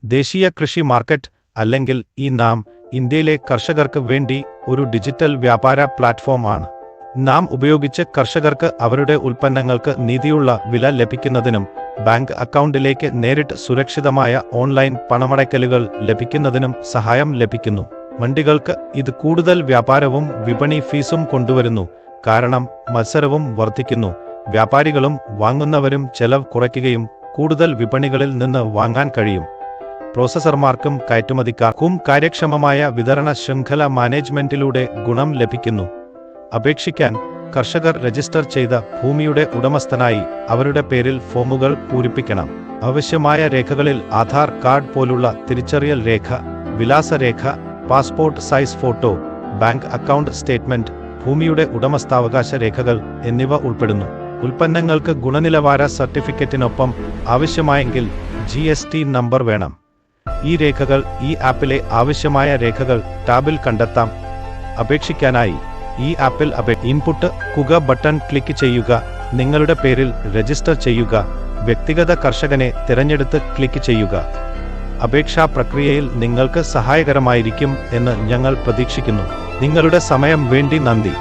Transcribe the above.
ദേശീയ കൃഷി മാർക്കറ്റ് അല്ലെങ്കിൽ ഈ നാം ഇന്ത്യയിലെ കർഷകർക്ക് വേണ്ടി ഒരു ഡിജിറ്റൽ വ്യാപാര പ്ലാറ്റ്ഫോം ആണ്. നാം ഉപയോഗിച്ച് കർഷകർക്ക് അവരുടെ ഉൽപ്പന്നങ്ങൾക്ക് നീതിയുള്ള വില ലഭിക്കുന്നതിനും ബാങ്ക് അക്കൗണ്ടിലേക്ക് നേരിട്ട് സുരക്ഷിതമായ ഓൺലൈൻ പണമടയ്ക്കലുകൾ ലഭിക്കുന്നതിനും സഹായം ലഭിക്കുന്നു. മണ്ഡികൾക്ക് ഇത് കൂടുതൽ വ്യാപാരവും വിപണി ഫീസും കൊണ്ടുവരുന്നു, കാരണം മത്സരവും വർദ്ധിക്കുന്നു. വ്യാപാരികളും വാങ്ങുന്നവരും ചെലവ് കുറയ്ക്കുകയും കൂടുതൽ വിപണികളിൽ നിന്ന് വാങ്ങാൻ കഴിയും. പ്രോസസർമാർക്കും കയറ്റുമതിക്കാർക്കും കാര്യക്ഷമമായ വിതരണ ശൃംഖല മാനേജ്മെന്റിലൂടെ ഗുണം ലഭിക്കുന്നു. അപേക്ഷിക്കാൻ കർഷകർ രജിസ്റ്റർ ചെയ്ത ഭൂമിയുടെ ഉടമസ്ഥനായി അവരുടെ പേരിൽ ഫോമുകൾ പൂരിപ്പിക്കണം. ആവശ്യമായ രേഖകളിൽ ആധാർ കാർഡ് പോലുള്ള തിരിച്ചറിയൽ രേഖ, വിലാസരേഖ, passport size photo, bank account statement, ഭൂമിയുടെ ഉടമസ്ഥാവകാശ രേഖകൾ എന്നിവ ഉൾപ്പെടുന്നു. ഉൽപ്പന്നങ്ങൾക്ക് ഗുണനിലവാര സർട്ടിഫിക്കറ്റിനൊപ്പം ആവശ്യമായെങ്കിൽ GST നമ്പർ വേണം. ഈ രേഖകൾ ഈ ആപ്പിലെ ആവശ്യമായ രേഖകൾ ടാബിൽ കണ്ടെത്താം. അപേക്ഷിക്കാനായി ഈ ആപ്പിൽ ഇൻപുട്ട് കുക ബട്ടൺ ക്ലിക്ക് ചെയ്യുക. നിങ്ങളുടെ പേരിൽ രജിസ്റ്റർ ചെയ്യുക. വ്യക്തിഗത കർഷകനെ തിരഞ്ഞെടുത്ത് ക്ലിക്ക് ചെയ്യുക. അപേക്ഷാ പ്രക്രിയയിൽ നിങ്ങൾക്ക് സഹായകരമായിരിക്കും എന്ന് ഞങ്ങൾ പ്രതീക്ഷിക്കുന്നു. നിങ്ങളുടെ സമയം വേണ്ടി നന്ദി.